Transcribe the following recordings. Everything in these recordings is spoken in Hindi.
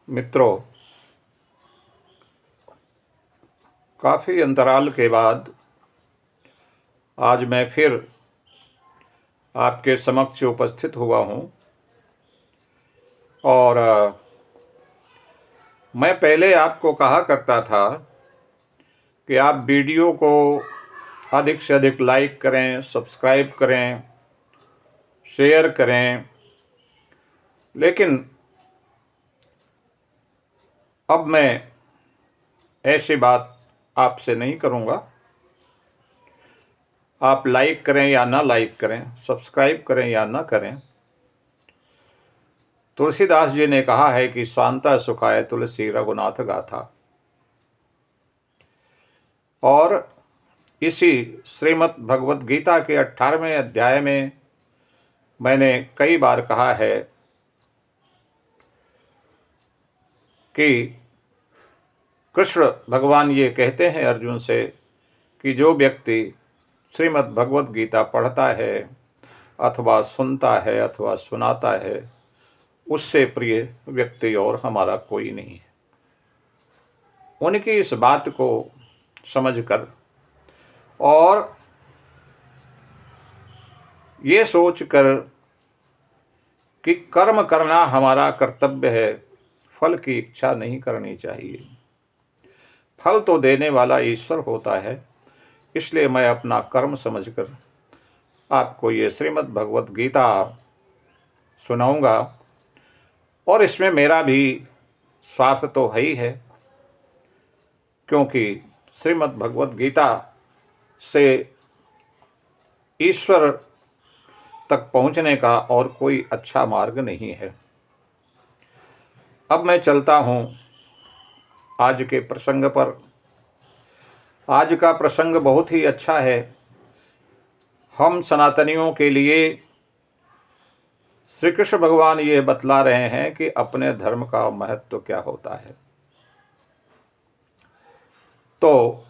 मित्रों, काफ़ी अंतराल के बाद आज मैं फिर आपके समक्ष उपस्थित हुआ हूँ। और मैं पहले आपको कहा करता था कि आप वीडियो को अधिक से अधिक लाइक करें, सब्सक्राइब करें, शेयर करें, लेकिन अब मैं ऐसी बात आपसे नहीं करूँगा। आप लाइक करें या ना लाइक करें, सब्सक्राइब करें या ना करें, तुलसीदास जी ने कहा है कि स्वांता सुखाय तुलसी रघुनाथ गाथा। और इसी श्रीमद् भगवत गीता के 18वें अध्याय में मैंने कई बार कहा है कि कृष्ण भगवान ये कहते हैं अर्जुन से कि जो व्यक्ति श्रीमद् भगवत गीता पढ़ता है अथवा सुनता है अथवा सुनाता है, उससे प्रिय व्यक्ति और हमारा कोई नहीं है। उनकी इस बात को समझकर और ये सोचकर कि कर्म करना हमारा कर्तव्य है, फल की इच्छा नहीं करनी चाहिए। फल तो देने वाला ईश्वर होता है, इसलिए मैं अपना कर्म समझकर आपको ये श्रीमद् भगवत गीता सुनाऊंगा। और इसमें मेरा भी स्वार्थ तो है ही है, क्योंकि श्रीमद् भगवत गीता से ईश्वर तक पहुंचने का और कोई अच्छा मार्ग नहीं है। अब मैं चलता हूं आज के प्रसंग पर। आज का प्रसंग बहुत ही अच्छा है। हम सनातनियों के लिए श्री कृष्ण भगवान ये बतला रहे हैं कि अपने धर्म का महत्व क्या होता है। तो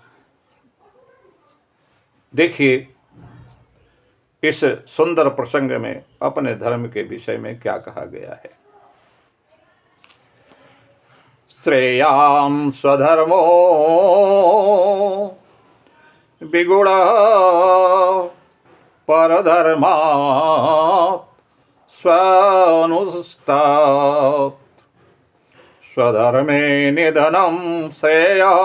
देखिए इस सुंदर प्रसंग में अपने धर्म के विषय में क्या कहा गया है। श्रेयान् स्वधर्मो विगुण परधर्मात् स्वानुष्ठात् स्वधर्मे निधनं श्रेयः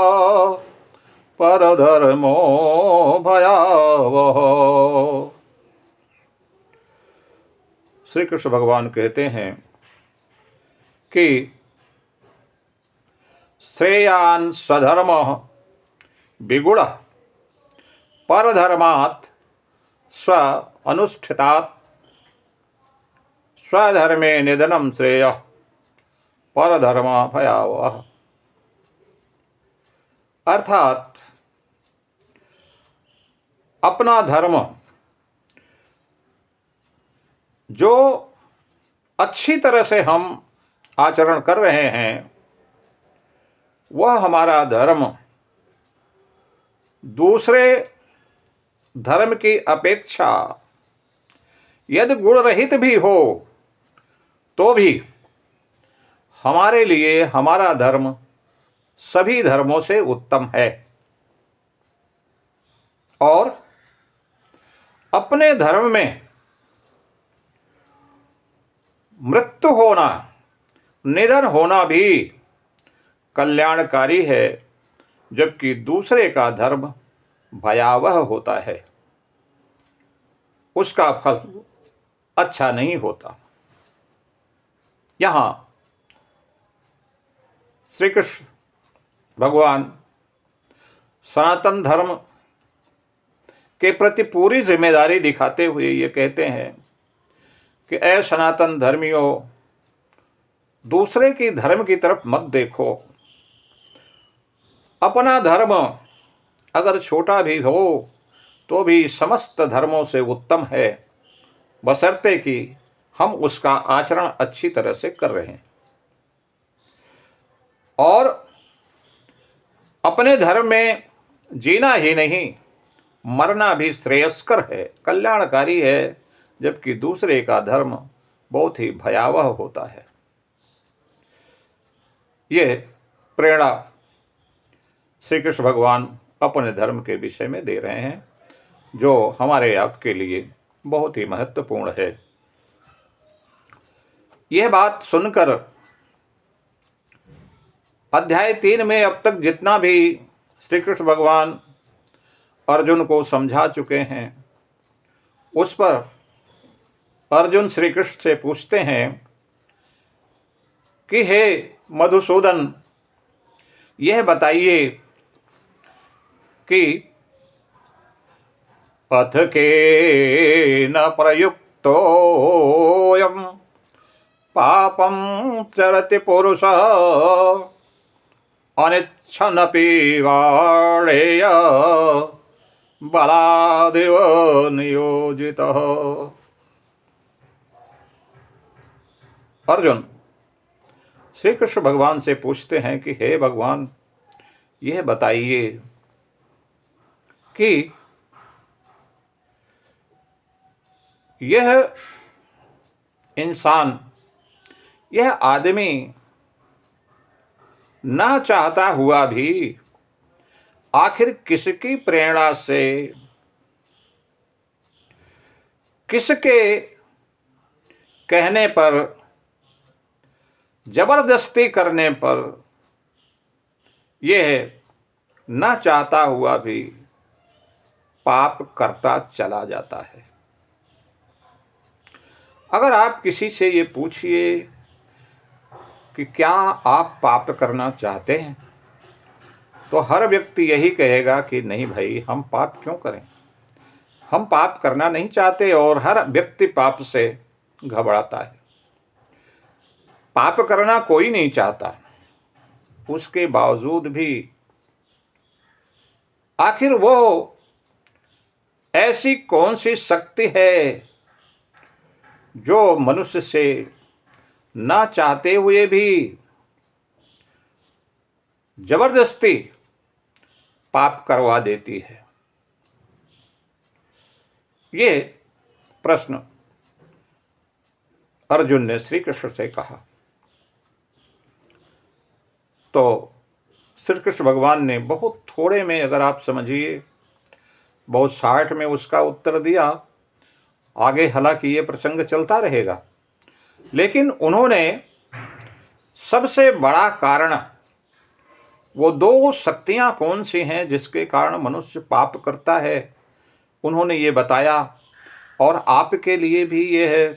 परधर्मो भयावह। श्री कृष्ण भगवान कहते हैं कि श्रेयान् स्वधर्म विगुण परधर्मात् स्व अनुष्ठितात् स्वधर्मे निधनं श्रेयः परधर्म भयावह। अर्थात अपना धर्म जो अच्छी तरह से हम आचरण कर रहे हैं, वह हमारा धर्म दूसरे धर्म की अपेक्षा यदि गुण रहित भी हो तो भी हमारे लिए हमारा धर्म सभी धर्मों से उत्तम है। और अपने धर्म में मृत्यु होना, निधन होना भी कल्याणकारी है, जबकि दूसरे का धर्म भयावह होता है, उसका फल अच्छा नहीं होता। यहाँ श्री कृष्ण भगवान सनातन धर्म के प्रति पूरी जिम्मेदारी दिखाते हुए ये कहते हैं कि ऐ सनातन धर्मियों, दूसरे की धर्म की तरफ मत देखो। अपना धर्म अगर छोटा भी हो तो भी समस्त धर्मों से उत्तम है, बशर्ते कि हम उसका आचरण अच्छी तरह से कर रहे हैं। और अपने धर्म में जीना ही नहीं, मरना भी श्रेयस्कर है, कल्याणकारी है, जबकि दूसरे का धर्म बहुत ही भयावह होता है। ये प्रेरणा श्री कृष्ण भगवान अपने धर्म के विषय में दे रहे हैं, जो हमारे आपके लिए बहुत ही महत्वपूर्ण है। यह बात सुनकर अध्याय 3 में अब तक जितना भी श्री कृष्ण भगवान अर्जुन को समझा चुके हैं, उस पर अर्जुन श्री कृष्ण से पूछते हैं कि हे मधुसूदन, यह बताइए कि अथ के न प्रयुक्तोऽयं पापं चरति पुरुषः अनिच्छन्नपि वाळेय बलादेव नियोजितः। अर्जुन श्री कृष्ण भगवान से पूछते हैं कि हे भगवान, यह बताइए कि यह इंसान, यह आदमी ना चाहता हुआ भी आखिर किसकी प्रेरणा से, किसके कहने पर, जबरदस्ती करने पर यह ना चाहता हुआ भी पाप करता चला जाता है। अगर आप किसी से ये पूछिए कि क्या आप पाप करना चाहते हैं, तो हर व्यक्ति यही कहेगा कि नहीं भाई, हम पाप क्यों करें, हम पाप करना नहीं चाहते। और हर व्यक्ति पाप से घबराता है। पाप करना कोई नहीं चाहता, उसके बावजूद भी आखिर वो ऐसी कौन सी शक्ति है जो मनुष्य से ना चाहते हुए भी जबरदस्ती पाप करवा देती है। ये प्रश्न अर्जुन ने श्री कृष्ण से कहा। तो श्री कृष्ण भगवान ने बहुत थोड़े में, अगर आप समझिए, बहुत 60 में उसका उत्तर दिया। आगे हालांकि ये प्रसंग चलता रहेगा, लेकिन उन्होंने सबसे बड़ा कारण, वो 2 शक्तियां कौन सी हैं जिसके कारण मनुष्य पाप करता है, उन्होंने ये बताया। और आपके लिए भी यह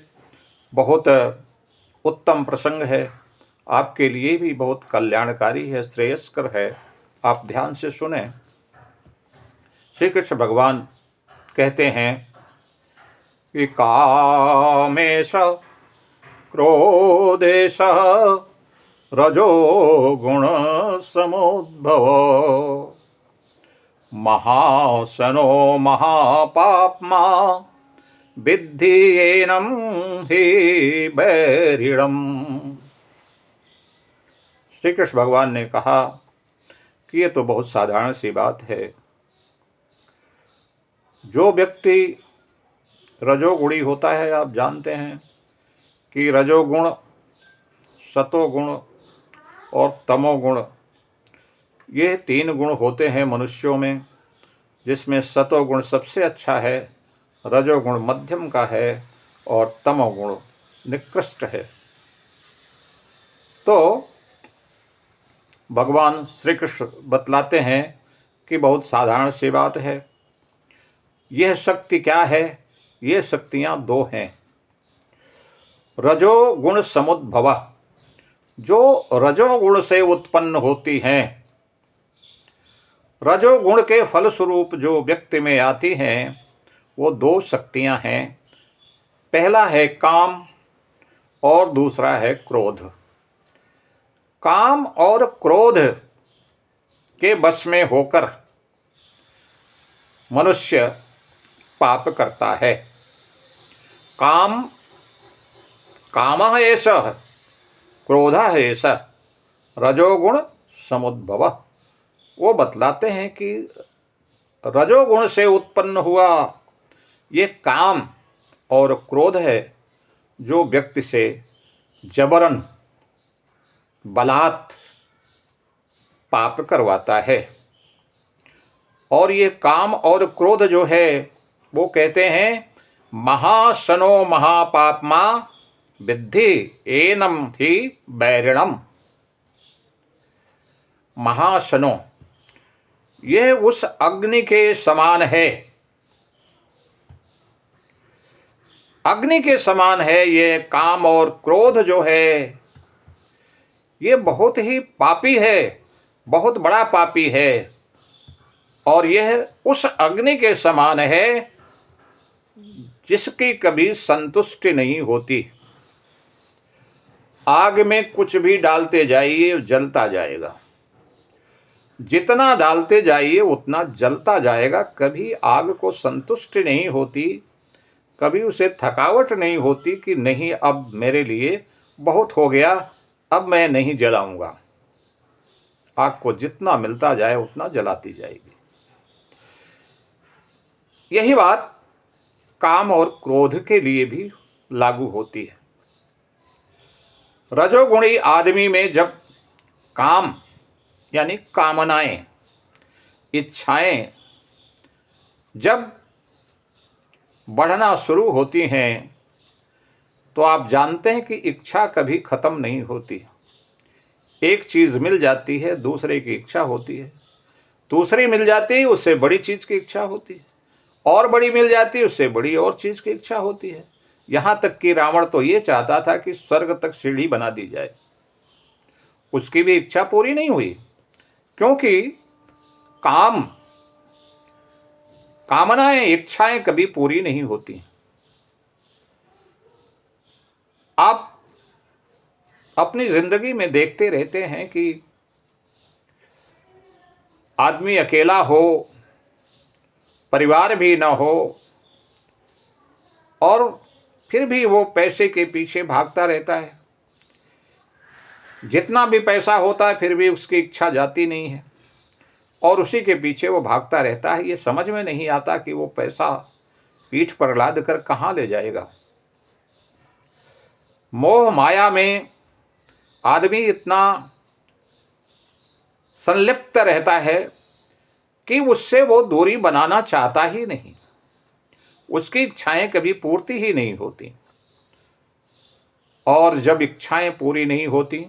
बहुत उत्तम प्रसंग है, आपके लिए भी बहुत कल्याणकारी है, श्रेयस्कर है। आप ध्यान से सुने। श्री कृष्ण भगवान कहते हैं कि कामेश क्रोधेश रजो गुण समुद्भव महासनो महापाप्मा विद्धि एनं हि बैरिणम्। श्री कृष्ण भगवान ने कहा कि ये तो बहुत साधारण सी बात है। जो व्यक्ति रजोगुणी होता है, आप जानते हैं कि रजोगुण, सतोगुण और तमोगुण, ये 3 गुण होते हैं मनुष्यों में, जिसमें सतोगुण सबसे अच्छा है, रजोगुण मध्यम का है और तमोगुण निकृष्ट है। तो भगवान श्री कृष्ण बतलाते हैं कि बहुत साधारण सी बात है। यह शक्ति क्या है? ये शक्तियाँ 2 हैं। रजोगुण समुद्भव, जो रजोगुण से उत्पन्न होती हैं, रजोगुण के फलस्वरूप जो व्यक्ति में आती हैं, वो 2 शक्तियाँ हैं। पहला है काम और दूसरा है क्रोध। काम और क्रोध के वश में होकर मनुष्य पाप करता है। कामः एषः क्रोधः एषः रजोगुण समुद्भव। वो बतलाते हैं कि रजोगुण से उत्पन्न हुआ ये काम और क्रोध है, जो व्यक्ति से जबरन, बलात् पाप करवाता है। और ये काम और क्रोध जो है वो कहते हैं महाशनो महापापमा विद्धि एनम ही बैरिणम। महाशनो, यह उस अग्नि के समान है, अग्नि के समान है। ये काम और क्रोध जो है ये बहुत ही पापी है, बहुत बड़ा पापी है। और यह उस अग्नि के समान है जिसकी कभी संतुष्टि नहीं होती। आग में कुछ भी डालते जाइए जलता जाएगा, जितना डालते जाइए उतना जलता जाएगा। कभी आग को संतुष्टि नहीं होती, कभी उसे थकावट नहीं होती कि नहीं अब मेरे लिए बहुत हो गया, अब मैं नहीं जलाऊंगा। आग को जितना मिलता जाए उतना जलाती जाएगी। यही बात काम और क्रोध के लिए भी लागू होती है। रजोगुणी आदमी में जब काम यानी कामनाएं, इच्छाएं जब बढ़ना शुरू होती हैं तो आप जानते हैं कि इच्छा कभी ख़त्म नहीं होती। एक चीज़ मिल जाती है, दूसरे की इच्छा होती है, दूसरी मिल जाती है, उससे बड़ी चीज़ की इच्छा होती है, और बड़ी मिल जाती है, उससे बड़ी और चीज़ की इच्छा होती है। यहाँ तक कि रावण तो ये चाहता था कि स्वर्ग तक सीढ़ी बना दी जाए, उसकी भी इच्छा पूरी नहीं हुई, क्योंकि कामनाएं, इच्छाएं कभी पूरी नहीं होती। आप अपनी जिंदगी में देखते रहते हैं कि आदमी अकेला हो, परिवार भी ना हो, और फिर भी वो पैसे के पीछे भागता रहता है। जितना भी पैसा होता है फिर भी उसकी इच्छा जाती नहीं है और उसी के पीछे वो भागता रहता है। ये समझ में नहीं आता कि वो पैसा पीठ पर लाद कर कहाँ ले जाएगा। मोह माया में आदमी इतना संलिप्त रहता है कि उससे वो दूरी बनाना चाहता ही नहीं, उसकी इच्छाएं कभी पूर्ति ही नहीं होती। और जब इच्छाएं पूरी नहीं होती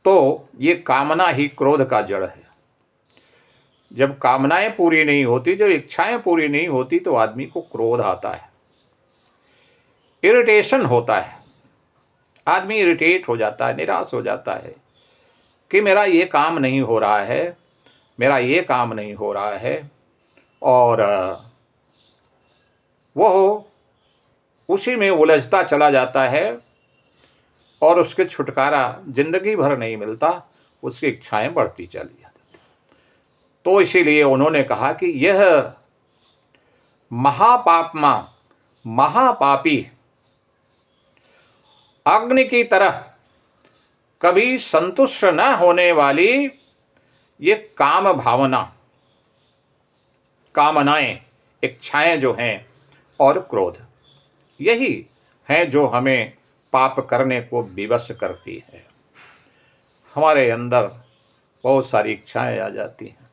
तो ये कामना ही क्रोध का जड़ है। जब कामनाएं पूरी नहीं होती, जब इच्छाएं पूरी नहीं होती तो आदमी को क्रोध आता है, इरिटेशन होता है, आदमी इरिटेट हो जाता है, निराश हो जाता है कि मेरा ये काम नहीं हो रहा है, मेरा ये काम नहीं हो रहा है। और वो उसी में उलझता चला जाता है और उसके छुटकारा जिंदगी भर नहीं मिलता, उसकी इच्छाएं बढ़ती चली जाती। तो इसीलिए उन्होंने कहा कि यह महापापमा, महापापी अग्नि की तरह कभी संतुष्ट न होने वाली ये काम भावना, कामनाएं, इच्छाएं जो हैं और क्रोध, यही हैं जो हमें पाप करने को विवश करती है। हमारे अंदर बहुत सारी इच्छाएं आ जाती हैं,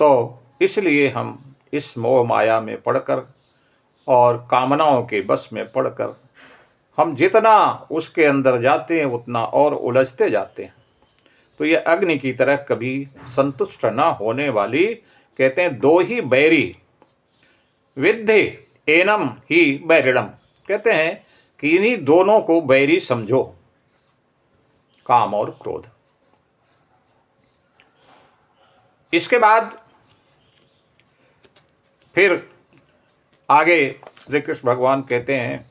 तो इसलिए हम इस मोह माया में पड़कर और कामनाओं के बस में पड़कर हम जितना उसके अंदर जाते हैं उतना और उलझते जाते हैं। तो ये अग्नि की तरह कभी संतुष्ट न होने वाली, कहते हैं दो ही बैरी विद्धि एनम ही बैरिणम, कहते हैं कि इन्हीं दोनों को बैरी समझो, काम और क्रोध। इसके बाद फिर आगे श्री कृष्ण भगवान कहते हैं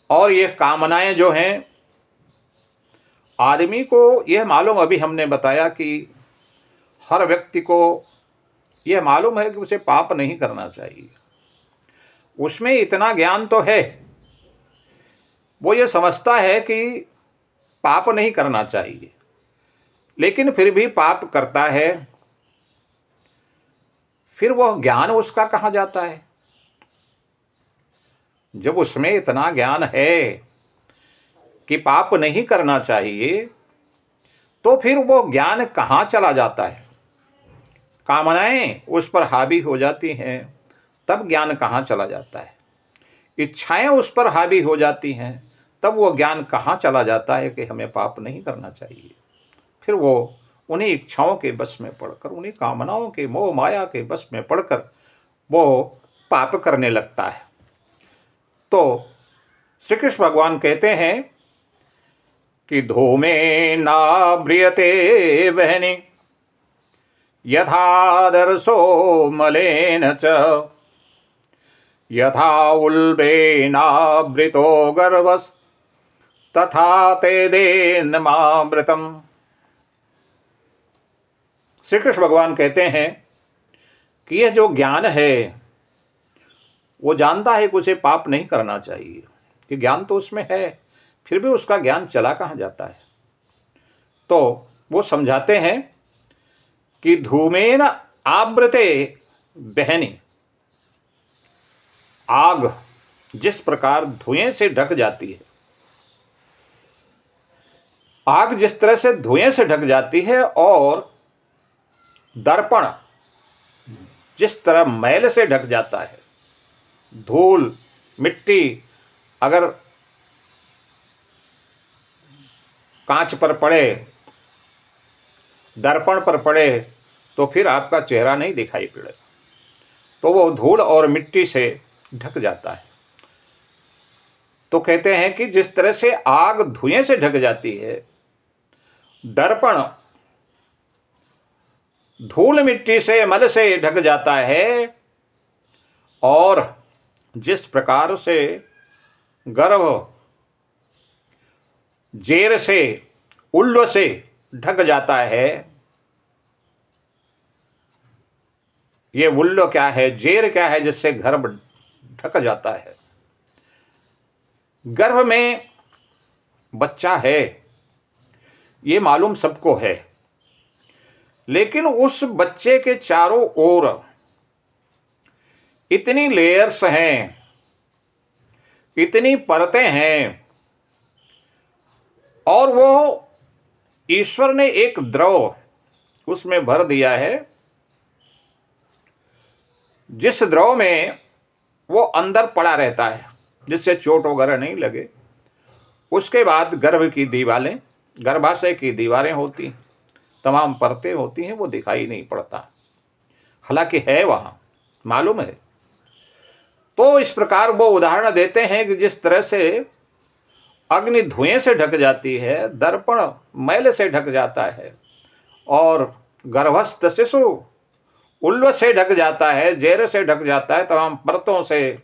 और ये कामनाएं जो हैं, आदमी को यह मालूम, अभी हमने बताया कि हर व्यक्ति को यह मालूम है कि उसे पाप नहीं करना चाहिए, उसमें इतना ज्ञान तो है, वो ये समझता है कि पाप नहीं करना चाहिए, लेकिन फिर भी पाप करता है। फिर वह ज्ञान उसका कहाँ जाता है? जब उसमें इतना ज्ञान है कि पाप नहीं करना चाहिए, तो फिर वो ज्ञान कहाँ चला जाता है? कामनाएं उस पर हावी हो जाती हैं, तब ज्ञान कहाँ चला जाता है? इच्छाएं उस पर हावी हो जाती हैं, तब वो ज्ञान कहाँ चला जाता है कि हमें पाप नहीं करना चाहिए? फिर वो उन्हीं इच्छाओं के बस में पड़कर, उन्हीं कामनाओं के मोह माया के बस में पड़कर वो पाप करने लगता है। तो श्री कृष्ण भगवान कहते हैं कि धूमे नाव्रियते वहनि यथादर्शो मलेन च यथा उल्बेनावृतो गर्भस्तथा तेदेनमावृतम्। श्री कृष्ण भगवान कहते हैं कि यह जो ज्ञान है वो जानता है कि उसे पाप नहीं करना चाहिए, कि ज्ञान तो उसमें है, फिर भी उसका ज्ञान चला कहाँ जाता है? तो वो समझाते हैं कि धूमेन आवृते बहनी, आग जिस प्रकार धुएं से ढक जाती है, आग जिस तरह से धुएं से ढक जाती है, और दर्पण जिस तरह मैल से ढक जाता है, धूल मिट्टी अगर कांच पर पड़े, दर्पण पर पड़े, तो फिर आपका चेहरा नहीं दिखाई पड़ेगा, तो वो धूल और मिट्टी से ढक जाता है। तो कहते हैं कि जिस तरह से आग धुएं से ढक जाती है, दर्पण धूल मिट्टी से मल से ढक जाता है, और जिस प्रकार से गर्भ जेर से उल्व से ढक जाता है, ये उल्व क्या है, जेर क्या है, जिससे गर्भ ढक जाता है। गर्भ में बच्चा है ये मालूम सबको है, लेकिन उस बच्चे के चारों ओर इतनी लेयर्स हैं, इतनी परतें हैं, और वो ईश्वर ने एक द्रव उसमें भर दिया है, जिस द्रव में वो अंदर पड़ा रहता है, जिससे चोट वगैरह नहीं लगे। उसके बाद गर्भ की दीवारें, गर्भाशय की दीवारें होती, तमाम परतें होती हैं, वो दिखाई नहीं पड़ता, हालांकि है वहाँ, मालूम है। तो इस प्रकार वो उदाहरण देते हैं कि जिस तरह से अग्नि धुएं से ढक जाती है, दर्पण मैल से ढक जाता है, और गर्भस्थ शिशु उल्व से ढक जाता है, जेर से ढक जाता है, तमाम परतों से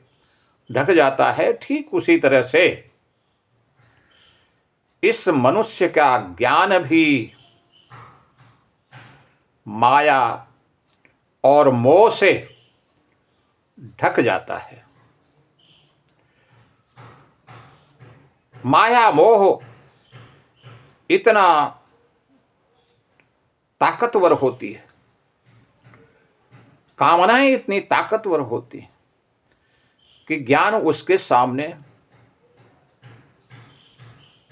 ढक जाता है, ठीक उसी तरह से इस मनुष्य का ज्ञान भी माया और मोह से ढक जाता है। माया मोह इतना ताकतवर होती है, कामनाएं इतनी ताकतवर होती हैं कि ज्ञान उसके सामने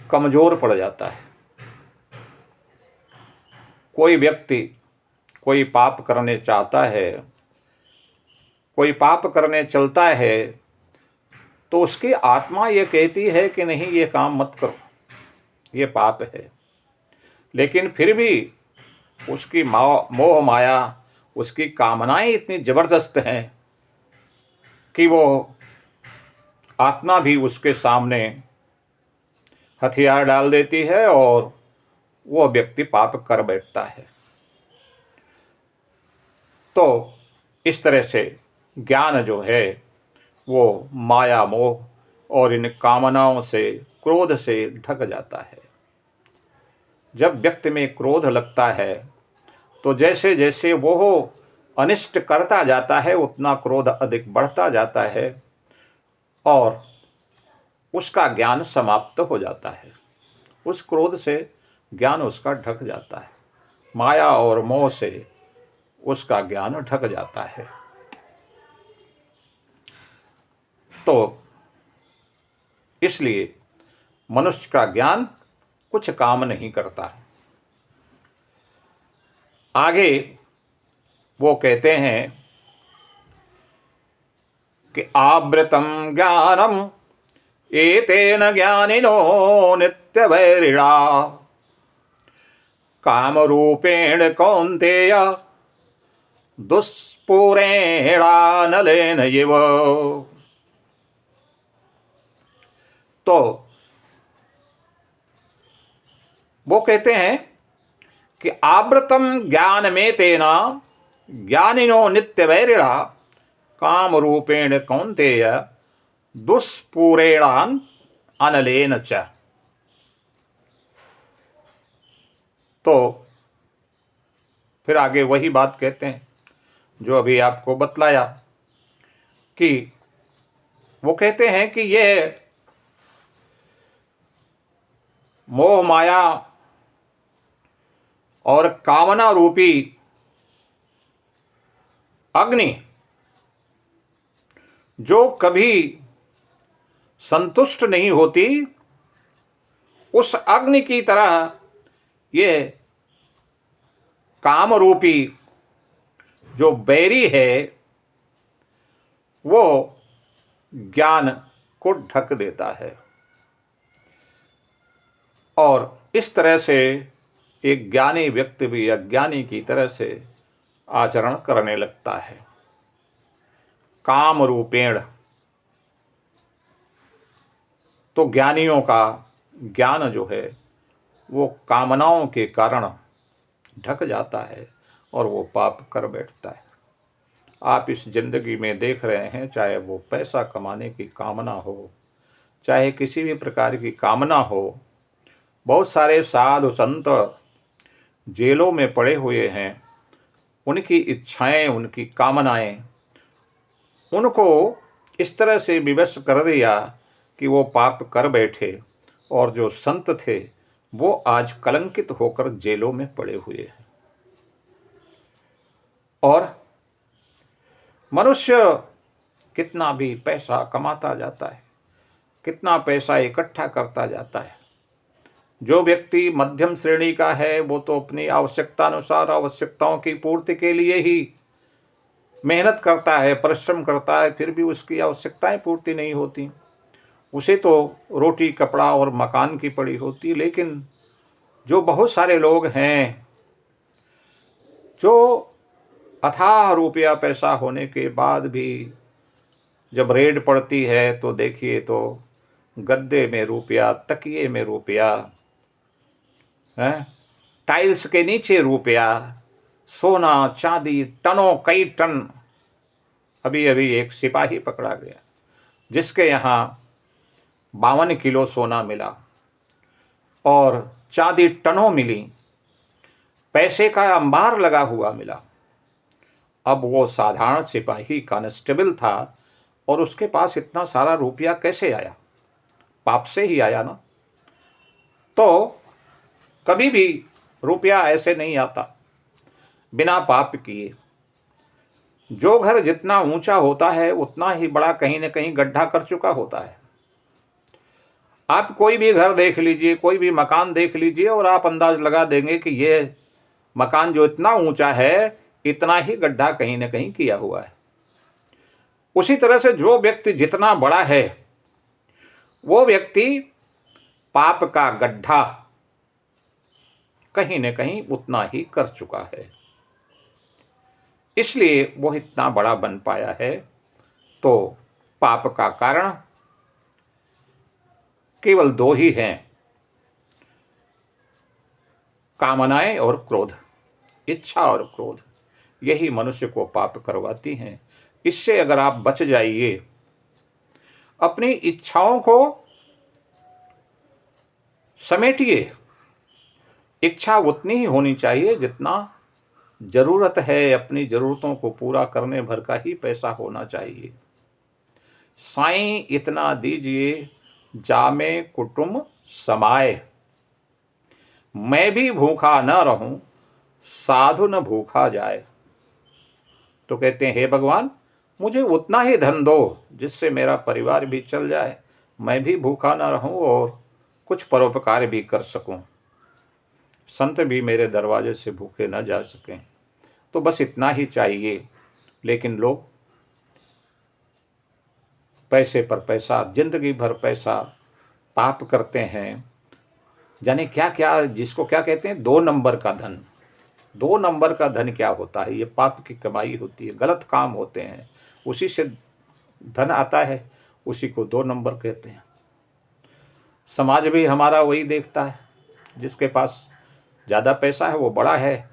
कमजोर पड़ जाता है। कोई व्यक्ति कोई पाप करने चाहता है, कोई पाप करने चलता है, तो उसकी आत्मा ये कहती है कि नहीं, ये काम मत करो, ये पाप है, लेकिन फिर भी उसकी मोह माया, उसकी कामनाएं इतनी जबरदस्त हैं कि वो आत्मा भी उसके सामने हथियार डाल देती है और वो व्यक्ति पाप कर बैठता है। तो इस तरह से ज्ञान जो है वो माया मोह और इन कामनाओं से, क्रोध से ढक जाता है। जब व्यक्ति में क्रोध लगता है तो जैसे जैसे वो अनिष्ट करता जाता है, उतना क्रोध अधिक बढ़ता जाता है और उसका ज्ञान समाप्त हो जाता है। उस क्रोध से ज्ञान उसका ढक जाता है, माया और मोह से उसका ज्ञान ढक जाता है। तो इसलिए मनुष्य का ज्ञान कुछ काम नहीं करता। आगे वो कहते हैं कि आवृतम ज्ञानम एतेन ज्ञानिनो नित्यवैरिणा कामरूपेण कौन्तेय दुष्पूरेणानलेन इव। तो वो कहते हैं कि आवृतम ज्ञान में तेना ज्ञानिनो नित्यवैरिणा काम रूपेण कौन्तेय दुष्पूरेणान अनलेन च। तो फिर आगे वही बात कहते हैं जो अभी आपको बतलाया कि वो कहते हैं कि ये मोह माया और कामना रूपी अग्नि जो कभी संतुष्ट नहीं होती, उस अग्नि की तरह ये काम रूपी जो बैरी है वो ज्ञान को ढक देता है और इस तरह से एक ज्ञानी व्यक्ति भी अज्ञानी की तरह से आचरण करने लगता है। काम रूपेण, तो ज्ञानियों का ज्ञान जो है वो कामनाओं के कारण ढक जाता है और वो पाप कर बैठता है। आप इस जिंदगी में देख रहे हैं, चाहे वो पैसा कमाने की कामना हो, चाहे किसी भी प्रकार की कामना हो, बहुत सारे साधु संत जेलों में पड़े हुए हैं। उनकी इच्छाएं, उनकी कामनाएं उनको इस तरह से विवश कर दिया कि वो पाप कर बैठे, और जो संत थे वो आज कलंकित होकर जेलों में पड़े हुए हैं। और मनुष्य कितना भी पैसा कमाता जाता है, कितना पैसा इकट्ठा करता जाता है। जो व्यक्ति मध्यम श्रेणी का है वो तो अपनी आवश्यकता अनुसार आवश्यकताओं की पूर्ति के लिए ही मेहनत करता है, परिश्रम करता है, फिर भी उसकी आवश्यकताएं पूर्ति नहीं होती। उसे तो रोटी, कपड़ा और मकान की पड़ी होती। लेकिन जो बहुत सारे लोग हैं जो अथाह रुपया पैसा होने के बाद भी जब रेड पड़ती है तो देखिए तो गद्दे में रुपया, तकिए में रुपया, टाइल्स के नीचे रुपया, सोना चांदी टनों कई टन। अभी अभी एक सिपाही पकड़ा गया जिसके यहाँ 52 किलो सोना मिला और चांदी टनों मिली, पैसे का अंबार लगा हुआ मिला। अब वो साधारण सिपाही कांस्टेबल था और उसके पास इतना सारा रुपया कैसे आया? पाप से ही आया ना। तो कभी भी रुपया ऐसे नहीं आता बिना पाप किए। जो घर जितना ऊंचा होता है उतना ही बड़ा कहीं न कहीं गड्ढा कर चुका होता है। आप कोई भी घर देख लीजिए, कोई भी मकान देख लीजिए और आप अंदाज लगा देंगे कि ये मकान जो इतना ऊंचा है इतना ही गड्ढा कहीं न कहीं किया हुआ है। उसी तरह से जो व्यक्ति जितना बड़ा है वो व्यक्ति पाप का गड्ढा कहीं न कहीं उतना ही कर चुका है, इसलिए वो इतना बड़ा बन पाया है। तो पाप का कारण केवल 2 ही हैं, कामनाएं और क्रोध। इच्छा और क्रोध, यही मनुष्य को पाप करवाती हैं। इससे अगर आप बच जाइए, अपनी इच्छाओं को समेटिए। इच्छा उतनी ही होनी चाहिए जितना जरूरत है, अपनी जरूरतों को पूरा करने भर का ही पैसा होना चाहिए। साईं इतना दीजिए जामे कुटुंब समाए, मैं भी भूखा न रहूं साधु न भूखा जाए। तो कहते हैं हे भगवान, मुझे उतना ही धन दो जिससे मेरा परिवार भी चल जाए, मैं भी भूखा न रहूं और कुछ परोपकार भी कर सकूं, संत भी मेरे दरवाजे से भूखे न जा सकें। तो बस इतना ही चाहिए। लेकिन लोग पैसे पर पैसा, जिंदगी भर पैसा, पाप करते हैं, जाने क्या क्या, जिसको क्या कहते हैं, 2 नंबर का धन। 2 नंबर का धन क्या होता है? ये पाप की कमाई होती है, गलत काम होते हैं, उसी से धन आता है, उसी को 2 नंबर कहते हैं। समाज भी हमारा वही देखता है, जिसके पास ज़्यादा पैसा है वो बड़ा है,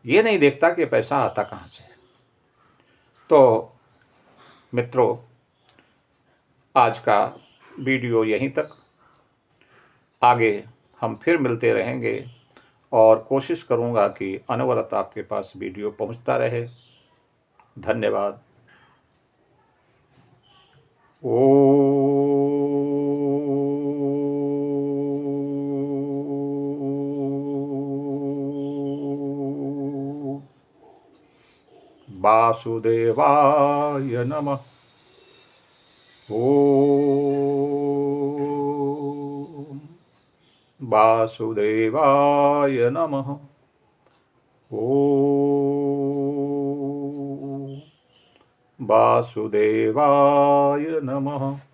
ये नहीं देखता कि पैसा आता कहाँ से। तो मित्रों, आज का वीडियो यहीं तक। आगे हम फिर मिलते रहेंगे और कोशिश करूँगा कि अनवरत आपके पास वीडियो पहुँचता रहे। धन्यवाद। वासुदेवाय नमः। ओम वासुदेवाय नमः। ओम वासुदेवाय नमः।